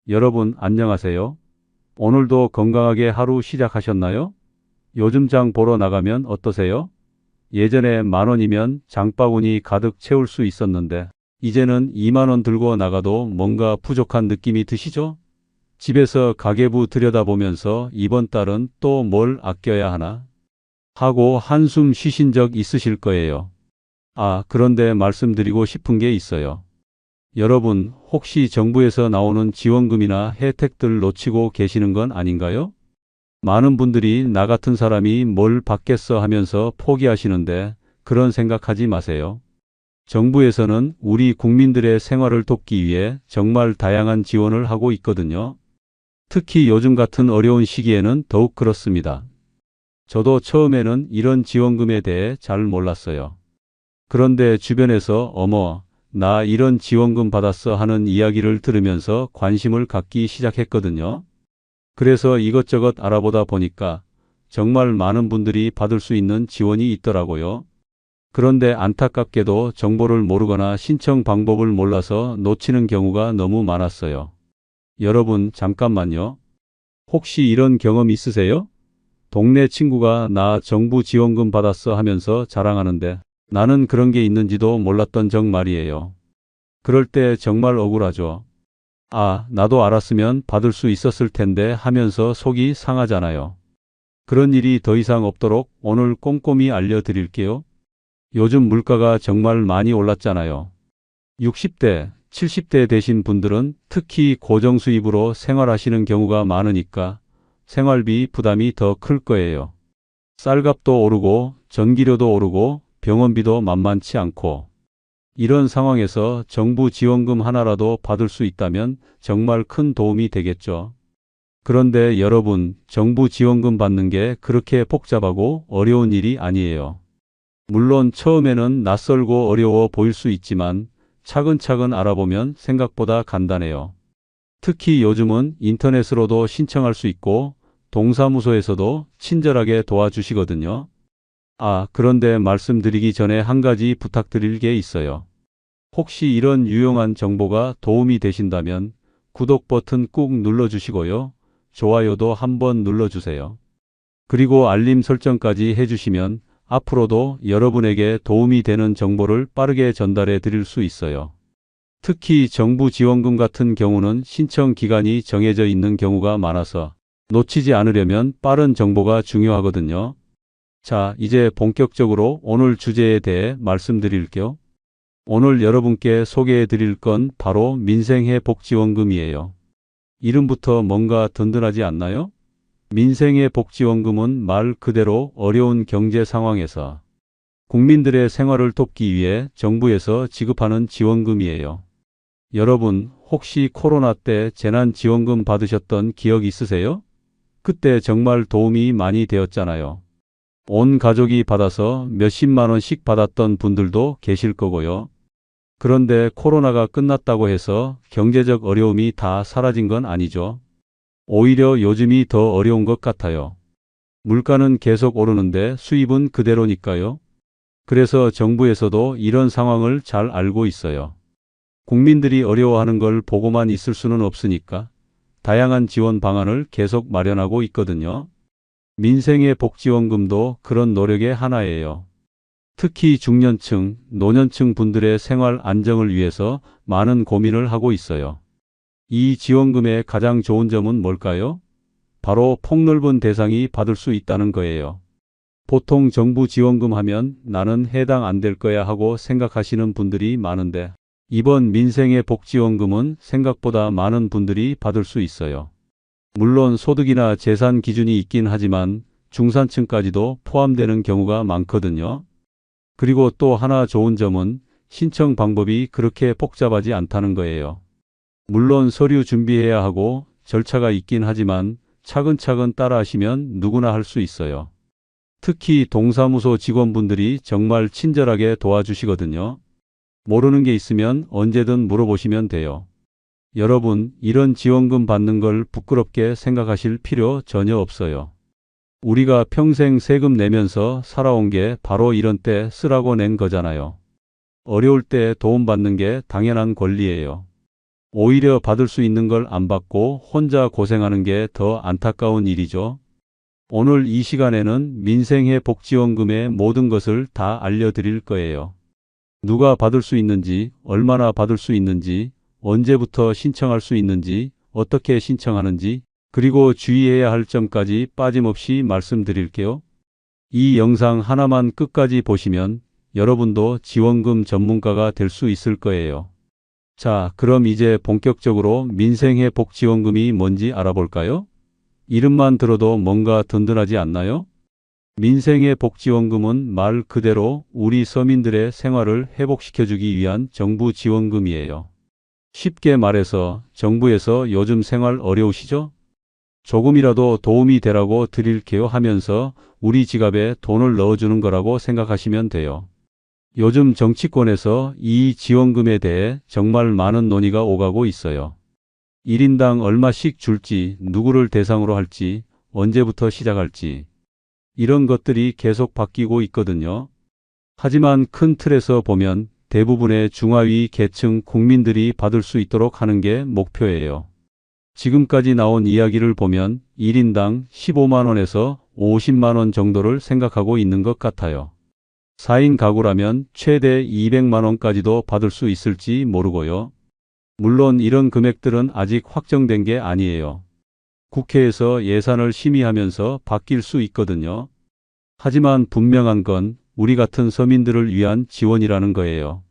여러분 안녕하세요. 오늘도 건강하게 하루 시작하셨나요? 요즘 장 보러 나가면 어떠세요? 예전에 10,000원이면 장바구니 가득 채울 수 있었는데 이제는 20,000원 들고 나가도 뭔가 부족한 느낌이 드시죠? 집에서 가계부 들여다보면서 이번 달은 또 뭘 아껴야 하나 하고 한숨 쉬신 적 있으실 거예요. 그런데 말씀드리고 싶은 게 있어요. 여러분, 혹시 정부에서 나오는 지원금이나 혜택들 놓치고 계시는 건 아닌가요? 많은 분들이 나 같은 사람이 뭘 받겠어 하면서 포기하시는데 그런 생각하지 마세요. 정부에서는 우리 국민들의 생활을 돕기 위해 정말 다양한 지원을 하고 있거든요. 특히 요즘 같은 어려운 시기에는 더욱 그렇습니다. 저도 처음에는 이런 지원금에 대해 잘 몰랐어요. 그런데 주변에서 어머, 나 이런 지원금 받았어 하는 이야기를 들으면서 관심을 갖기 시작했거든요. 그래서 이것저것 알아보다 보니까 정말 많은 분들이 받을 수 있는 지원이 있더라고요. 그런데 안타깝게도 정보를 모르거나 신청 방법을 몰라서 놓치는 경우가 너무 많았어요. 여러분, 잠깐만요. 혹시 이런 경험 있으세요? 동네 친구가 나 정부 지원금 받았어 하면서 자랑하는데 나는 그런 게 있는지도 몰랐던 적 말이에요. 그럴 때 정말 억울하죠. 나도 알았으면 받을 수 있었을 텐데 하면서 속이 상하잖아요. 그런 일이 더 이상 없도록 오늘 꼼꼼히 알려드릴게요. 요즘 물가가 정말 많이 올랐잖아요. 60대, 70대 되신 분들은 특히 고정수입으로 생활하시는 경우가 많으니까 생활비 부담이 더 클 거예요. 쌀값도 오르고 전기료도 오르고 병원비도 만만치 않고 이런 상황에서 정부 지원금 하나라도 받을 수 있다면 정말 큰 도움이 되겠죠. 그런데 여러분, 정부 지원금 받는 게 그렇게 복잡하고 어려운 일이 아니에요. 물론 처음에는 낯설고 어려워 보일 수 있지만 차근차근 알아보면 생각보다 간단해요. 특히 요즘은 인터넷으로도 신청할 수 있고 동사무소에서도 친절하게 도와주시거든요. 그런데 말씀드리기 전에 한 가지 부탁드릴 게 있어요. 혹시 이런 유용한 정보가 도움이 되신다면 구독 버튼 꾹 눌러주시고요. 좋아요도 한번 눌러주세요. 그리고 알림 설정까지 해주시면 앞으로도 여러분에게 도움이 되는 정보를 빠르게 전달해 드릴 수 있어요. 특히 정부 지원금 같은 경우는 신청 기간이 정해져 있는 경우가 많아서 놓치지 않으려면 빠른 정보가 중요하거든요. 자, 이제 본격적으로 오늘 주제에 대해 말씀드릴게요. 오늘 여러분께 소개해 드릴 건 바로 민생회 복지원금이에요. 이름부터 뭔가 든든하지 않나요? 민생의 복지원금은 말 그대로 어려운 경제 상황에서 국민들의 생활을 돕기 위해 정부에서 지급하는 지원금이에요. 여러분, 혹시 코로나 때 재난지원금 받으셨던 기억 있으세요? 그때 정말 도움이 많이 되었잖아요. 온 가족이 받아서 몇십만 원씩 받았던 분들도 계실 거고요. 그런데 코로나가 끝났다고 해서 경제적 어려움이 다 사라진 건 아니죠. 오히려 요즘이 더 어려운 것 같아요. 물가는 계속 오르는데 수입은 그대로니까요. 그래서 정부에서도 이런 상황을 잘 알고 있어요. 국민들이 어려워하는 걸 보고만 있을 수는 없으니까 다양한 지원 방안을 계속 마련하고 있거든요. 민생의 복지원금도 그런 노력의 하나예요. 특히 중년층, 노년층 분들의 생활 안정을 위해서 많은 고민을 하고 있어요. 이 지원금의 가장 좋은 점은 뭘까요? 바로 폭넓은 대상이 받을 수 있다는 거예요. 보통 정부 지원금 하면 나는 해당 안 될 거야 하고 생각하시는 분들이 많은데 이번 민생의 복지원금은 생각보다 많은 분들이 받을 수 있어요. 물론 소득이나 재산 기준이 있긴 하지만 중산층까지도 포함되는 경우가 많거든요. 그리고 또 하나 좋은 점은 신청 방법이 그렇게 복잡하지 않다는 거예요. 물론 서류 준비해야 하고 절차가 있긴 하지만 차근차근 따라하시면 누구나 할 수 있어요. 특히 동사무소 직원분들이 정말 친절하게 도와주시거든요. 모르는 게 있으면 언제든 물어보시면 돼요. 여러분, 이런 지원금 받는 걸 부끄럽게 생각하실 필요 전혀 없어요. 우리가 평생 세금 내면서 살아온 게 바로 이런 때 쓰라고 낸 거잖아요. 어려울 때 도움받는 게 당연한 권리예요. 오히려 받을 수 있는 걸 안 받고 혼자 고생하는 게 더 안타까운 일이죠. 오늘 이 시간에는 민생회 복지원금의 모든 것을 다 알려드릴 거예요. 누가 받을 수 있는지, 얼마나 받을 수 있는지, 언제부터 신청할 수 있는지, 어떻게 신청하는지, 그리고 주의해야 할 점까지 빠짐없이 말씀드릴게요. 이 영상 하나만 끝까지 보시면 여러분도 지원금 전문가가 될 수 있을 거예요. 자, 그럼 이제 본격적으로 민생회 복지원금이 뭔지 알아볼까요? 이름만 들어도 뭔가 든든하지 않나요? 민생회 복지원금은 말 그대로 우리 서민들의 생활을 회복시켜주기 위한 정부 지원금이에요. 쉽게 말해서 정부에서 요즘 생활 어려우시죠? 조금이라도 도움이 되라고 드릴게요 하면서 우리 지갑에 돈을 넣어주는 거라고 생각하시면 돼요. 요즘 정치권에서 이 지원금에 대해 정말 많은 논의가 오가고 있어요. 1인당 얼마씩 줄지, 누구를 대상으로 할지, 언제부터 시작할지 이런 것들이 계속 바뀌고 있거든요. 하지만 큰 틀에서 보면 대부분의 중하위 계층 국민들이 받을 수 있도록 하는 게 목표예요. 지금까지 나온 이야기를 보면 1인당 15만 원에서 50만 원 정도를 생각하고 있는 것 같아요. 4인 가구라면 최대 200만 원까지도 받을 수 있을지 모르고요. 물론 이런 금액들은 아직 확정된 게 아니에요. 국회에서 예산을 심의하면서 바뀔 수 있거든요. 하지만 분명한 건 우리 같은 서민들을 위한 지원이라는 거예요.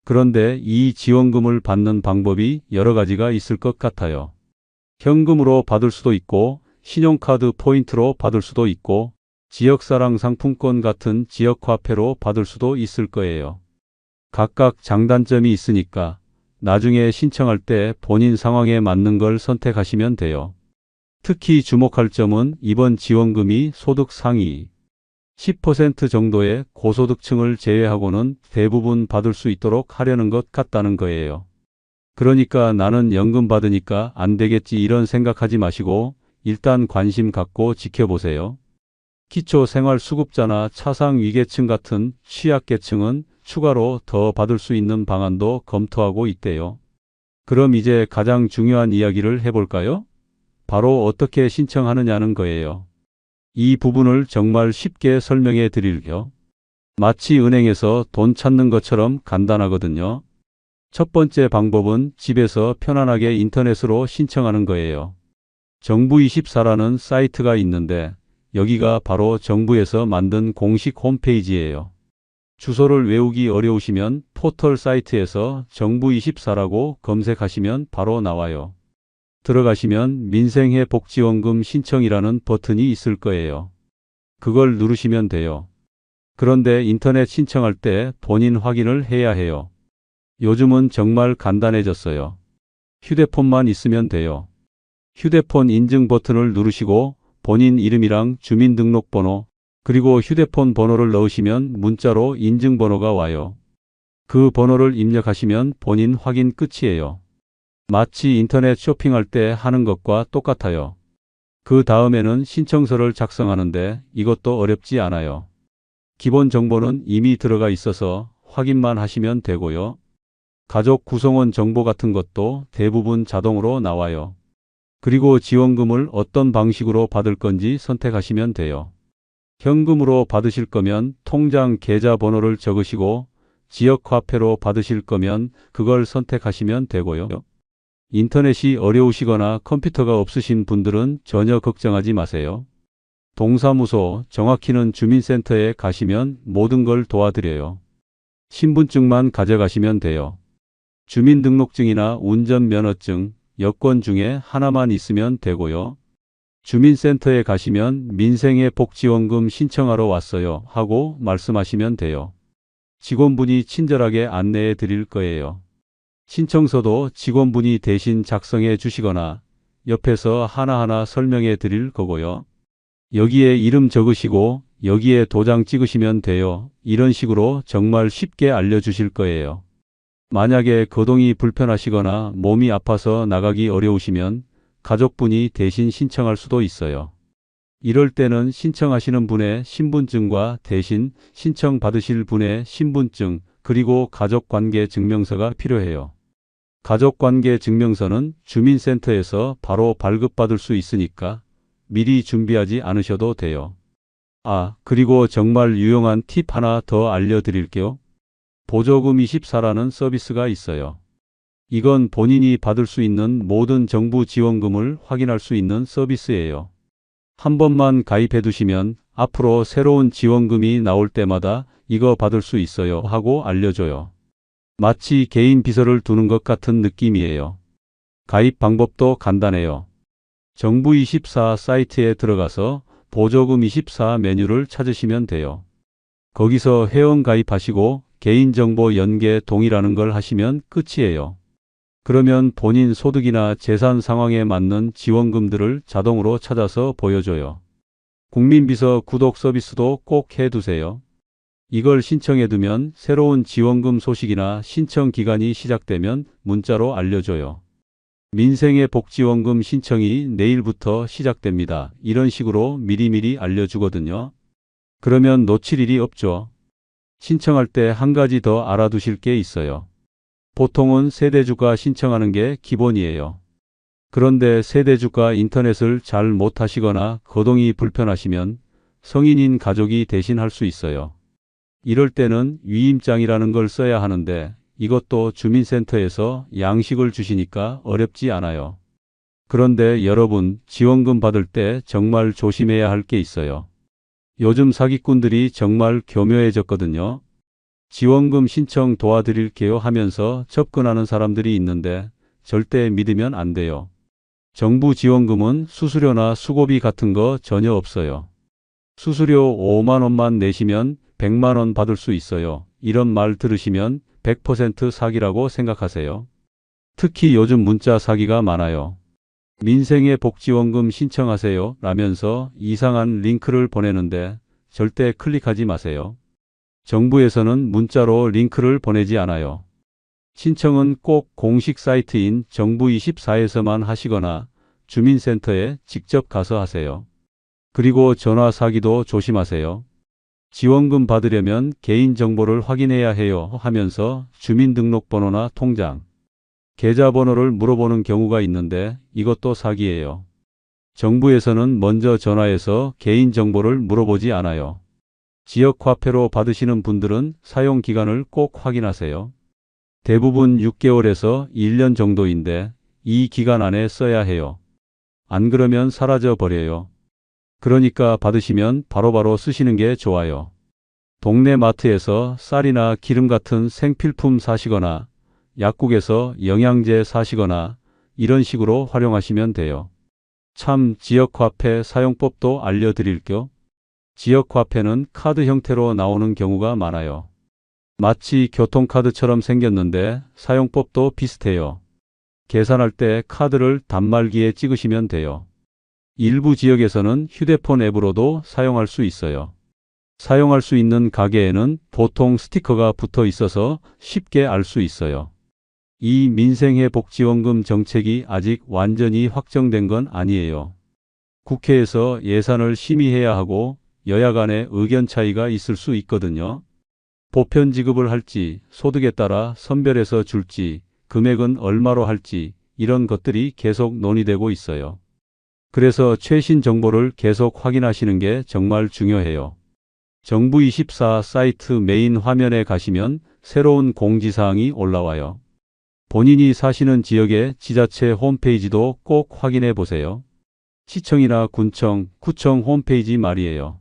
그런데 이 지원금을 받는 방법이 여러 가지가 있을 것 같아요. 현금으로 받을 수도 있고, 신용카드 포인트로 받을 수도 있고, 지역사랑 상품권 같은 지역화폐로 받을 수도 있을 거예요. 각각 장단점이 있으니까 나중에 신청할 때 본인 상황에 맞는 걸 선택하시면 돼요. 특히 주목할 점은 이번 지원금이 소득 상위 10% 정도의 고소득층을 제외하고는 대부분 받을 수 있도록 하려는 것 같다는 거예요. 그러니까 나는 연금 받으니까 안 되겠지 이런 생각하지 마시고 일단 관심 갖고 지켜보세요. 기초생활수급자나 차상위계층 같은 취약계층은 추가로 더 받을 수 있는 방안도 검토하고 있대요. 그럼 이제 가장 중요한 이야기를 해볼까요? 바로 어떻게 신청하느냐는 거예요. 이 부분을 정말 쉽게 설명해 드릴게요. 마치 은행에서 돈 찾는 것처럼 간단하거든요. 첫 번째 방법은 집에서 편안하게 인터넷으로 신청하는 거예요. 정부24라는 사이트가 있는데 여기가 바로 정부에서 만든 공식 홈페이지예요. 주소를 외우기 어려우시면 포털 사이트에서 정부24라고 검색하시면 바로 나와요. 들어가시면 민생회 복지원금 신청이라는 버튼이 있을 거예요. 그걸 누르시면 돼요. 그런데 인터넷 신청할 때 본인 확인을 해야 해요. 요즘은 정말 간단해졌어요. 휴대폰만 있으면 돼요. 휴대폰 인증 버튼을 누르시고 본인 이름이랑 주민등록번호 그리고 휴대폰 번호를 넣으시면 문자로 인증번호가 와요. 그 번호를 입력하시면 본인 확인 끝이에요. 마치 인터넷 쇼핑할 때 하는 것과 똑같아요. 그 다음에는 신청서를 작성하는데 이것도 어렵지 않아요. 기본 정보는 이미 들어가 있어서 확인만 하시면 되고요. 가족 구성원 정보 같은 것도 대부분 자동으로 나와요. 그리고 지원금을 어떤 방식으로 받을 건지 선택하시면 돼요. 현금으로 받으실 거면 통장 계좌 번호를 적으시고 지역화폐로 받으실 거면 그걸 선택하시면 되고요. 인터넷이 어려우시거나 컴퓨터가 없으신 분들은 전혀 걱정하지 마세요. 동사무소, 정확히는 주민센터에 가시면 모든 걸 도와드려요. 신분증만 가져가시면 돼요. 주민등록증이나 운전면허증, 여권 중에 하나만 있으면 되고요. 주민센터에 가시면 민생회 복지원금 신청하러 왔어요 하고 말씀하시면 돼요. 직원분이 친절하게 안내해 드릴 거예요. 신청서도 직원분이 대신 작성해 주시거나 옆에서 하나하나 설명해 드릴 거고요. 여기에 이름 적으시고 여기에 도장 찍으시면 돼요. 이런 식으로 정말 쉽게 알려주실 거예요. 만약에 거동이 불편하시거나 몸이 아파서 나가기 어려우시면 가족분이 대신 신청할 수도 있어요. 이럴 때는 신청하시는 분의 신분증과 대신 신청받으실 분의 신분증 그리고 가족관계 증명서가 필요해요. 가족관계 증명서는 주민센터에서 바로 발급받을 수 있으니까 미리 준비하지 않으셔도 돼요. 아, 그리고 정말 유용한 팁 하나 더 알려드릴게요. 보조금 24라는 서비스가 있어요. 이건 본인이 받을 수 있는 모든 정부 지원금을 확인할 수 있는 서비스예요. 한 번만 가입해 두시면 앞으로 새로운 지원금이 나올 때마다 이거 받을 수 있어요 하고 알려줘요. 마치 개인 비서를 두는 것 같은 느낌이에요. 가입 방법도 간단해요. 정부24 사이트에 들어가서 보조금 24 메뉴를 찾으시면 돼요. 거기서 회원 가입하시고 개인정보 연계 동의라는 걸 하시면 끝이에요. 그러면 본인 소득이나 재산 상황에 맞는 지원금들을 자동으로 찾아서 보여줘요. 국민비서 구독 서비스도 꼭 해두세요. 이걸 신청해두면 새로운 지원금 소식이나 신청 기간이 시작되면 문자로 알려줘요. 민생의 복지원금 신청이 내일부터 시작됩니다. 이런 식으로 미리미리 알려주거든요. 그러면 놓칠 일이 없죠. 신청할 때 한 가지 더 알아두실 게 있어요. 보통은 세대주가 신청하는 게 기본이에요. 그런데 세대주가 인터넷을 잘 못하시거나 거동이 불편하시면 성인인 가족이 대신 할 수 있어요. 이럴 때는 위임장이라는 걸 써야 하는데 이것도 주민센터에서 양식을 주시니까 어렵지 않아요. 그런데 여러분, 지원금 받을 때 정말 조심해야 할 게 있어요. 요즘 사기꾼들이 정말 교묘해졌거든요. 지원금 신청 도와드릴게요 하면서 접근하는 사람들이 있는데 절대 믿으면 안 돼요. 정부 지원금은 수수료나 수고비 같은 거 전혀 없어요. 수수료 5만 원만 내시면 100만 원 받을 수 있어요. 이런 말 들으시면 100% 사기라고 생각하세요. 특히 요즘 문자 사기가 많아요. 민생의 복지원금 신청하세요 라면서 이상한 링크를 보내는데 절대 클릭하지 마세요. 정부에서는 문자로 링크를 보내지 않아요. 신청은 꼭 공식 사이트인 정부24에서만 하시거나 주민센터에 직접 가서 하세요. 그리고 전화 사기도 조심하세요. 지원금 받으려면 개인정보를 확인해야 해요 하면서 주민등록번호나 통장, 계좌번호를 물어보는 경우가 있는데 이것도 사기예요. 정부에서는 먼저 전화해서 개인정보를 물어보지 않아요. 지역화폐로 받으시는 분들은 사용기간을 꼭 확인하세요. 대부분 6개월에서 1년 정도인데 이 기간 안에 써야 해요. 안 그러면 사라져 버려요. 그러니까 받으시면 바로바로 쓰시는 게 좋아요. 동네 마트에서 쌀이나 기름 같은 생필품 사시거나 약국에서 영양제 사시거나 이런 식으로 활용하시면 돼요. 참, 지역화폐 사용법도 알려드릴게요. 지역화폐는 카드 형태로 나오는 경우가 많아요. 마치 교통카드처럼 생겼는데 사용법도 비슷해요. 계산할 때 카드를 단말기에 찍으시면 돼요. 일부 지역에서는 휴대폰 앱으로도 사용할 수 있어요. 사용할 수 있는 가게에는 보통 스티커가 붙어 있어서 쉽게 알 수 있어요. 이 민생의 복지원금 정책이 아직 완전히 확정된 건 아니에요. 국회에서 예산을 심의해야 하고 여야 간의 의견 차이가 있을 수 있거든요. 보편 지급을 할지, 소득에 따라 선별해서 줄지, 금액은 얼마로 할지 이런 것들이 계속 논의되고 있어요. 그래서 최신 정보를 계속 확인하시는 게 정말 중요해요. 정부24 사이트 메인 화면에 가시면 새로운 공지사항이 올라와요. 본인이 사시는 지역의 지자체 홈페이지도 꼭 확인해 보세요. 시청이나 군청, 구청 홈페이지 말이에요.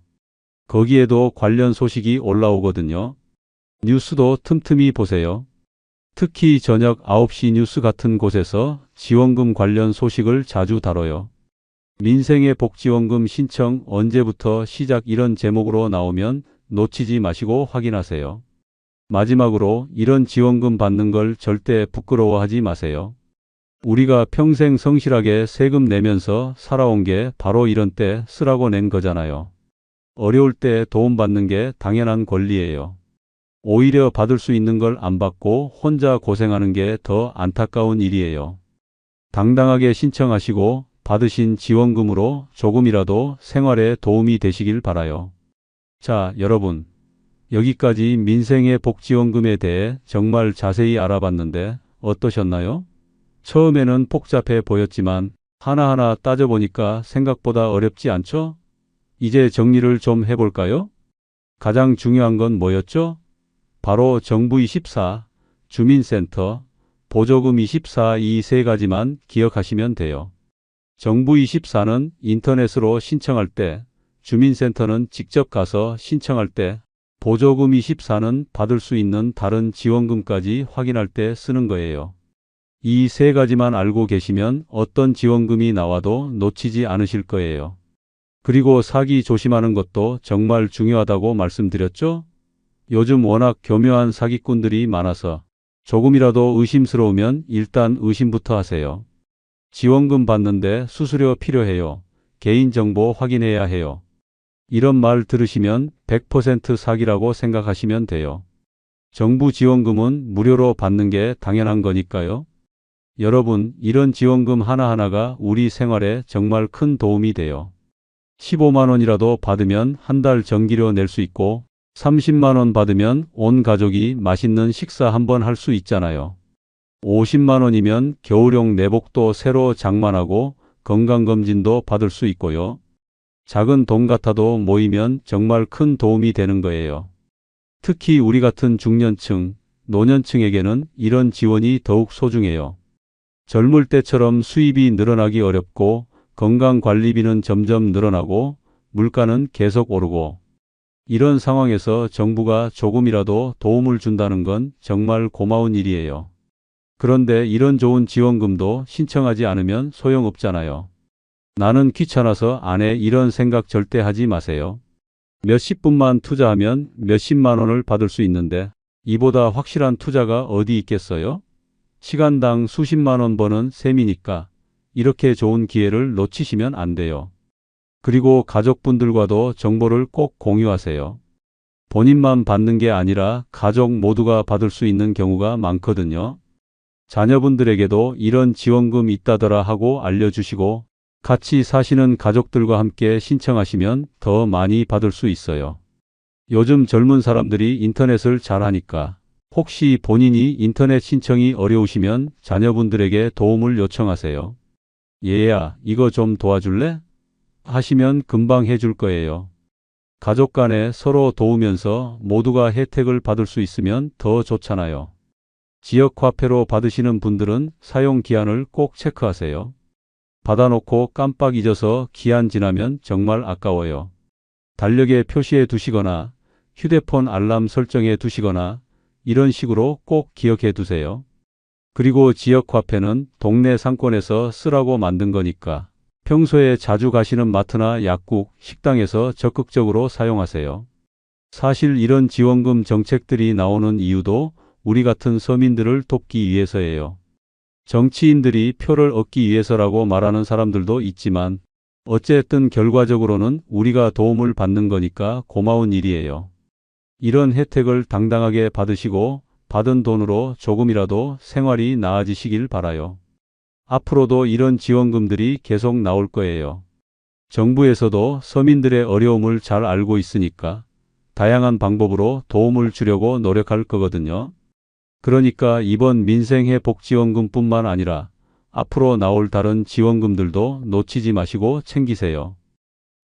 거기에도 관련 소식이 올라오거든요. 뉴스도 틈틈이 보세요. 특히 저녁 9시 뉴스 같은 곳에서 지원금 관련 소식을 자주 다뤄요. 민생의 복지원금 신청 언제부터 시작 이런 제목으로 나오면 놓치지 마시고 확인하세요. 마지막으로 이런 지원금 받는 걸 절대 부끄러워하지 마세요. 우리가 평생 성실하게 세금 내면서 살아온 게 바로 이런 때 쓰라고 낸 거잖아요. 어려울 때 도움받는 게 당연한 권리예요. 오히려 받을 수 있는 걸 안 받고 혼자 고생하는 게 더 안타까운 일이에요. 당당하게 신청하시고 받으신 지원금으로 조금이라도 생활에 도움이 되시길 바라요. 자, 여러분. 여기까지 민생의 복지원금에 대해 정말 자세히 알아봤는데 어떠셨나요? 처음에는 복잡해 보였지만 하나하나 따져보니까 생각보다 어렵지 않죠? 이제 정리를 좀 해볼까요? 가장 중요한 건 뭐였죠? 바로 정부24, 주민센터, 보조금24 이 세 가지만 기억하시면 돼요. 정부24는 인터넷으로 신청할 때, 주민센터는 직접 가서 신청할 때, 보조금24는 받을 수 있는 다른 지원금까지 확인할 때 쓰는 거예요. 이 세 가지만 알고 계시면 어떤 지원금이 나와도 놓치지 않으실 거예요. 그리고 사기 조심하는 것도 정말 중요하다고 말씀드렸죠? 요즘 워낙 교묘한 사기꾼들이 많아서 조금이라도 의심스러우면 일단 의심부터 하세요. 지원금 받는데 수수료 필요해요. 개인정보 확인해야 해요. 이런 말 들으시면 100% 사기라고 생각하시면 돼요. 정부 지원금은 무료로 받는 게 당연한 거니까요. 여러분, 이런 지원금 하나하나가 우리 생활에 정말 큰 도움이 돼요. 15만 원이라도 받으면 한 달 전기료 낼 수 있고 30만 원 받으면 온 가족이 맛있는 식사 한번 할 수 있잖아요. 50만 원이면 겨울용 내복도 새로 장만하고 건강검진도 받을 수 있고요. 작은 돈 같아도 모이면 정말 큰 도움이 되는 거예요. 특히 우리 같은 중년층, 노년층에게는 이런 지원이 더욱 소중해요. 젊을 때처럼 수입이 늘어나기 어렵고 건강관리비는 점점 늘어나고 물가는 계속 오르고 이런 상황에서 정부가 조금이라도 도움을 준다는 건 정말 고마운 일이에요. 그런데 이런 좋은 지원금도 신청하지 않으면 소용없잖아요. 나는 귀찮아서 안 해 이런 생각 절대 하지 마세요. 몇십 분만 투자하면 몇십만 원을 받을 수 있는데 이보다 확실한 투자가 어디 있겠어요? 시간당 수십만 원 버는 셈이니까 이렇게 좋은 기회를 놓치시면 안 돼요. 그리고 가족분들과도 정보를 꼭 공유하세요. 본인만 받는 게 아니라 가족 모두가 받을 수 있는 경우가 많거든요. 자녀분들에게도 이런 지원금 있다더라 하고 알려주시고 같이 사시는 가족들과 함께 신청하시면 더 많이 받을 수 있어요. 요즘 젊은 사람들이 인터넷을 잘 하니까 혹시 본인이 인터넷 신청이 어려우시면 자녀분들에게 도움을 요청하세요. 얘야, 이거 좀 도와줄래? 하시면 금방 해줄 거예요. 가족 간에 서로 도우면서 모두가 혜택을 받을 수 있으면 더 좋잖아요. 지역화폐로 받으시는 분들은 사용 기한을 꼭 체크하세요. 받아놓고 깜빡 잊어서 기한 지나면 정말 아까워요. 달력에 표시해 두시거나 휴대폰 알람 설정해 두시거나 이런 식으로 꼭 기억해 두세요. 그리고 지역화폐는 동네 상권에서 쓰라고 만든 거니까 평소에 자주 가시는 마트나 약국, 식당에서 적극적으로 사용하세요. 사실 이런 지원금 정책들이 나오는 이유도 우리 같은 서민들을 돕기 위해서예요. 정치인들이 표를 얻기 위해서라고 말하는 사람들도 있지만 어쨌든 결과적으로는 우리가 도움을 받는 거니까 고마운 일이에요. 이런 혜택을 당당하게 받으시고 받은 돈으로 조금이라도 생활이 나아지시길 바라요. 앞으로도 이런 지원금들이 계속 나올 거예요. 정부에서도 서민들의 어려움을 잘 알고 있으니까 다양한 방법으로 도움을 주려고 노력할 거거든요. 그러니까 이번 민생회복지원금뿐만 아니라 앞으로 나올 다른 지원금들도 놓치지 마시고 챙기세요.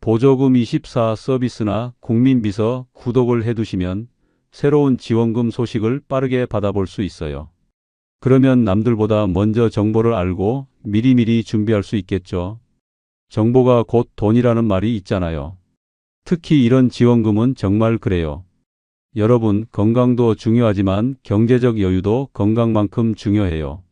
보조금24 서비스나 국민비서 구독을 해두시면 새로운 지원금 소식을 빠르게 받아볼 수 있어요. 그러면 남들보다 먼저 정보를 알고 미리미리 준비할 수 있겠죠. 정보가 곧 돈이라는 말이 있잖아요. 특히 이런 지원금은 정말 그래요. 여러분, 건강도 중요하지만 경제적 여유도 건강만큼 중요해요.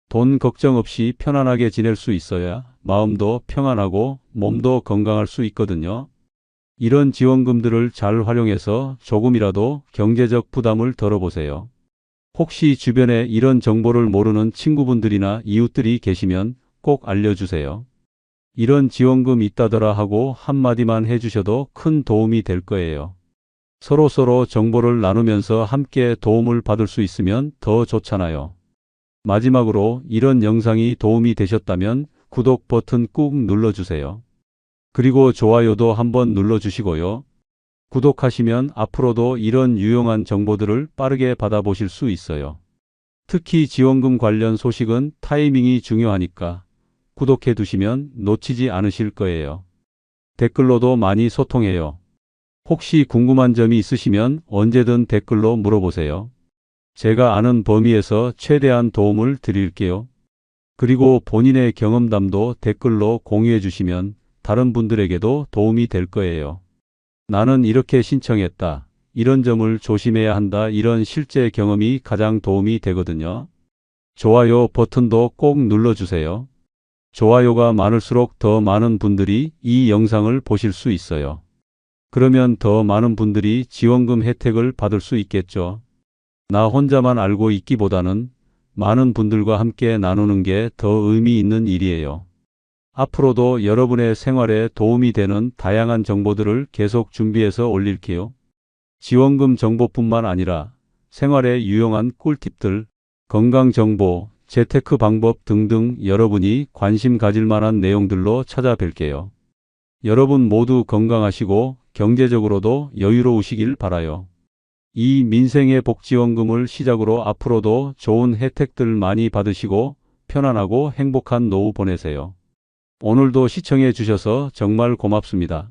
돈 걱정 없이 편안하게 지낼 수 있어야 마음도 평안하고 몸도 건강할 수 있거든요. 이런 지원금들을 잘 활용해서 조금이라도 경제적 부담을 덜어보세요. 혹시 주변에 이런 정보를 모르는 친구분들이나 이웃들이 계시면 꼭 알려주세요. 이런 지원금 있다더라 하고 한마디만 해주셔도 큰 도움이 될 거예요. 서로 정보를 나누면서 함께 도움을 받을 수 있으면 더 좋잖아요. 마지막으로 이런 영상이 도움이 되셨다면 구독 버튼 꾹 눌러주세요. 그리고 좋아요도 한번 눌러주시고요. 구독하시면 앞으로도 이런 유용한 정보들을 빠르게 받아보실 수 있어요. 특히 지원금 관련 소식은 타이밍이 중요하니까 구독해 두시면 놓치지 않으실 거예요. 댓글로도 많이 소통해요. 혹시 궁금한 점이 있으시면 언제든 댓글로 물어보세요. 제가 아는 범위에서 최대한 도움을 드릴게요. 그리고 본인의 경험담도 댓글로 공유해 주시면 다른 분들에게도 도움이 될 거예요. 나는 이렇게 신청했다. 이런 점을 조심해야 한다. 이런 실제 경험이 가장 도움이 되거든요. 좋아요 버튼도 꼭 눌러주세요. 좋아요가 많을수록 더 많은 분들이 이 영상을 보실 수 있어요. 그러면 더 많은 분들이 지원금 혜택을 받을 수 있겠죠. 나 혼자만 알고 있기보다는 많은 분들과 함께 나누는 게 더 의미 있는 일이에요. 앞으로도 여러분의 생활에 도움이 되는 다양한 정보들을 계속 준비해서 올릴게요. 지원금 정보뿐만 아니라 생활에 유용한 꿀팁들, 건강 정보, 재테크 방법 등등 여러분이 관심 가질 만한 내용들로 찾아뵐게요. 여러분 모두 건강하시고 경제적으로도 여유로우시길 바라요. 이 민생의 복지원금을 시작으로 앞으로도 좋은 혜택들 많이 받으시고 편안하고 행복한 노후 보내세요. 오늘도 시청해 주셔서 정말 고맙습니다.